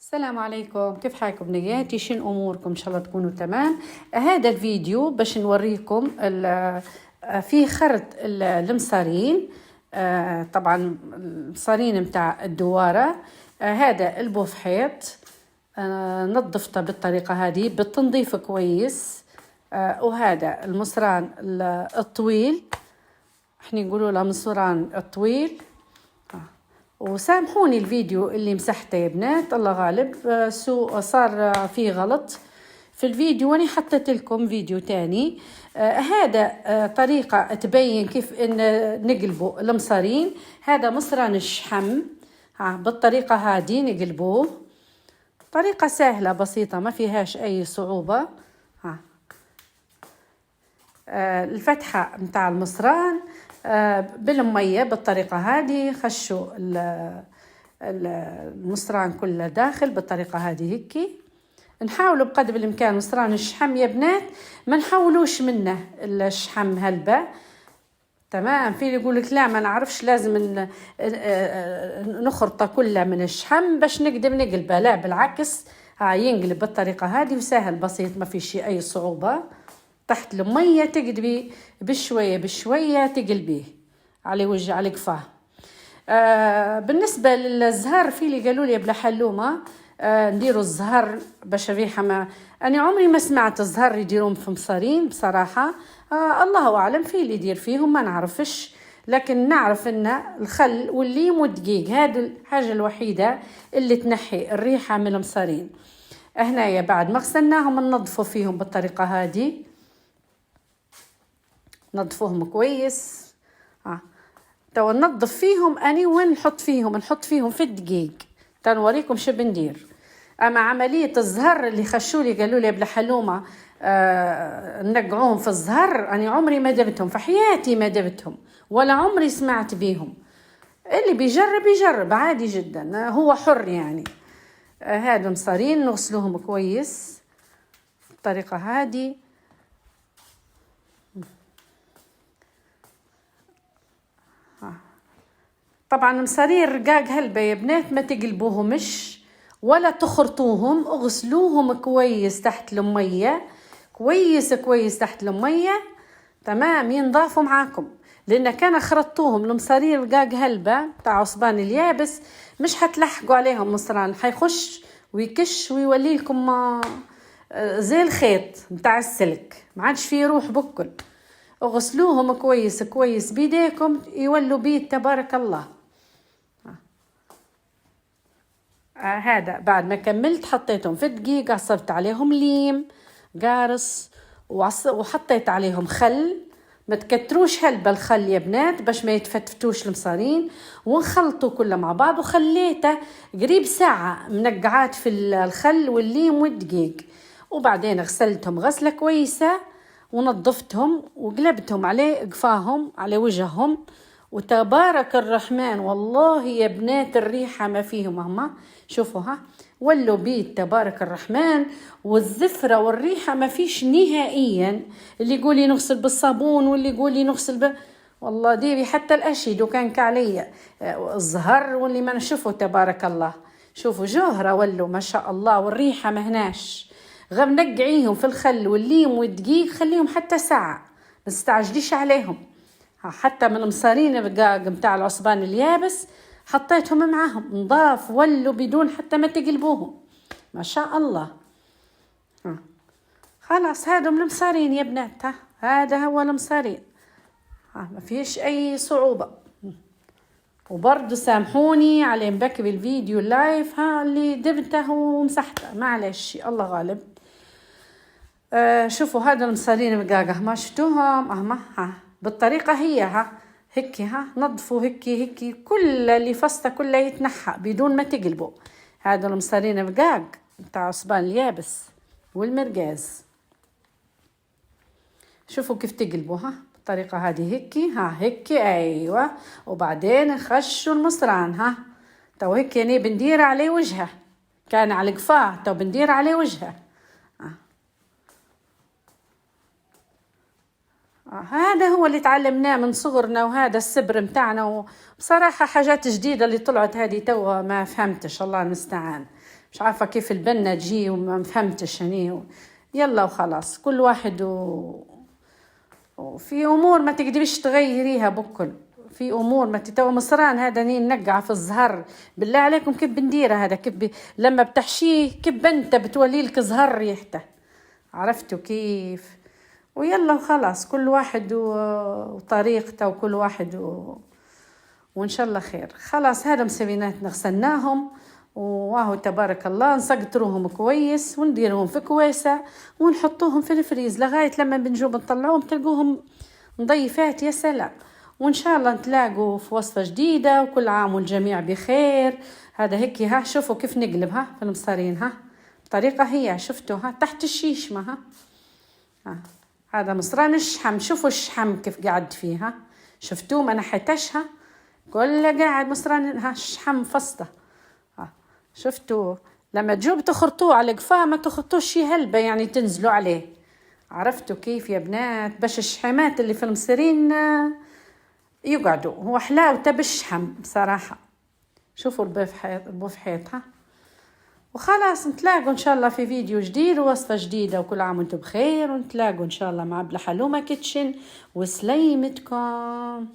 السلام عليكم، كيف حالكم بنياتي؟ شن اموركم؟ ان شاء الله تكونوا تمام. هذا الفيديو باش نوريكم في خرط المصارين. طبعا المصارين متاع الدواره. هذا البوفحيط نظفته بالطريقه هذه بالتنظيف كويس. وهذا المصران الطويل، احنا نقولوا له مصران الطويل. وسامحوني الفيديو اللي مسحته يا بنات، الله غالب صار فيه غلط في الفيديو، وانا حطيت لكم فيديو تاني. هذا طريقة تبين كيف ان نقلبوا المصارين. هذا مصران الشحم، بالطريقة هذه نقلبوه. طريقة سهلة بسيطة ما فيهاش اي صعوبة. الفتحة متاع المصران بالمية بالطريقة هذه. خشوا المصران كله داخل بالطريقة هذه هيك. نحاولوا بقدر الإمكان مصران الشحم يا بنات ما نحولوش منه الشحم هلبة. تمام. في اللي يقولك لا ما نعرفش لازم نخرطه كله من الشحم باش نقدر نقلبه. لا بالعكس، ينقلب بالطريقة هذه وسهل بسيط ما في شيء أي صعوبة. تحت المية تقلبي بشوية بشوية، تقلبيه على وجه على قفاه. بالنسبة للزهر، في اللي قالوا لي بلا حلومة نديروا الزهر باش الريحة ما. أنا عمري ما سمعت الزهر يديرون في مصارين بصراحة. الله أعلم، في اللي يدير فيهم ما نعرفش، لكن نعرف أن الخل والليم والدقيق هذه الحاجة الوحيدة اللي تنحي الريحة من المصارين. هنايا بعد ما غسلناهم ننظفوا فيهم بالطريقة هذه، نظفوهم كويس. تو ننظف فيهم اني وين نحط فيهم في الدقيق. تنوريكم شو بندير. اما عمليه الزهر اللي خشولي قالوا لي بلا حلومه نقعوهم في الزهر، اني عمري ما دبتهم في حياتي، ما دبتهم ولا عمري سمعت بيهم. اللي بيجرب يجرب عادي جدا، هو حر يعني. هذا مصارين نغسلوهم كويس بالطريقه هذه. طبعا مصارين رقاق هلبة يا بنات ما تقلبوهمش ولا تخرطوهم، اغسلوهم كويس تحت المية، كويس كويس تحت المية. تمام، ينضافوا معاكم. لان كان خرطوهم المصارين رقاق هلبة تاع عصبان اليابس مش هتلحقوا عليهم مصران، حيخش ويكش ويولي لكم زي الخيط متاع السلك، ما عادش فيه روح بكل. اغسلوهم كويس كويس بيديكم يولوا بيد تبارك الله. هذا بعد ما كملت حطيتهم في دقيقة، عصرت عليهم ليم قارص وحطيت عليهم خل. ما تكتروش هلبة الخل يا بنات باش ما يتفتفتوش المصارين، ونخلطوا كله مع بعض. وخليته قريب ساعة منقعات في الخل والليم والدقيق. وبعدين غسلتهم غسلة كويسة ونظفتهم وقلبتهم عليه قفاهم على وجههم. وتبارك الرحمن والله يا بنات الريحة ما فيهم هما. شوفوا ولوا بيت تبارك الرحمن، والزفرة والريحة ما فيش نهائيا. اللي يقولي نغسل بالصابون واللي يقولي نغسل والله ديري حتى الأشي كان كعليا الزهر واللي ما نشوفه تبارك الله. شوفوا جوهرة ولوا ما شاء الله، والريحة مهناش. غير نقعيهم في الخل والليم والدقيق، خليهم حتى ساعة، ما تستعجليش عليهم. حتى من المصارين الرقاق متاع العصبان اليابس حطيتهم معاهم نضاف ولوا بدون حتى ما تقلبوهم ما شاء الله. خلاص هادم المصارين يا بنات. هذا هو المصارين، ما فيش اي صعوبة. وبرضو سامحوني على مبكي بالفيديو اللايف اللي دبته ومسحته، معلش الله غالب. شوفوا هذا المصارين الرقاقة ما شفتوهم بالطريقة هي هيك. نظفوا هيك كل اللي فسته كله يتنحى بدون ما تقلبوا. هذا المصارين الرقاق بتاع عصبان اليابس والمرقاز. شوفوا كيف تقلبوا بالطريقة هذه هيك ايوه. وبعدين خشوا المصران تو هيك يعني بندير عليه وجهه، كان على قفاه تو بندير عليه وجهه. هذا هو اللي تعلمناه من صغرنا، وهذا السبر متاعنا. وبصراحة حاجات جديدة اللي طلعت هذه توا ما فهمتش، الله المستعان. مش عارفة كيف البنة تجي وما فهمتش يعني. يلا وخلاص، كل واحد وفي أمور ما تقدريش تغيريها بكل. في أمور ما تتوا مصران هذا نقع في الزهر. بالله عليكم كيف بنديره هذا؟ كيف لما بتحشيه كيف بنت بتولي لك زهر ريحته، عرفتوا كيف؟ ويلا وخلاص، كل واحد وطريقته، وكل واحد وإن شاء الله خير. خلاص هذا مسويناتنا غسلناهم، واهو تبارك الله نسقطروهم كويس ونديرهم في كويسة ونحطوهم في الفريز لغاية لما بنجوب نطلعوهم تلقوهم نضيفات يا سلام. وإن شاء الله نتلاقوا في وصفة جديدة، وكل عام والجميع بخير. هذا هيك، ها شوفوا كيف نقلبها في المصارين، ها طريقة هي شفتوا، ها تحت الشيشمة، ها هذا مصران الشحم. شوفوا الشحم كيف قاعد فيها، شفتوه ما نحيتشها كله قاعد مصران، ها الشحم فسطة. شفتوا لما تجوا تخرطوه على قفاه ما تخرطوش هلبة يعني تنزلوا عليه. عرفتوا كيف يا بنات؟ باش الشحمات اللي في المصرين يقعدوا، هو حلاوته بالشحم بصراحة. شوفوا البوفحيط ها. وخلاص نتلاقوا إن شاء الله في فيديو جديد ووصفة جديدة، وكل عام وانتم بخير. ونتلاقوا إن شاء الله مع بلا حلومة كيتشن وسليمتكم.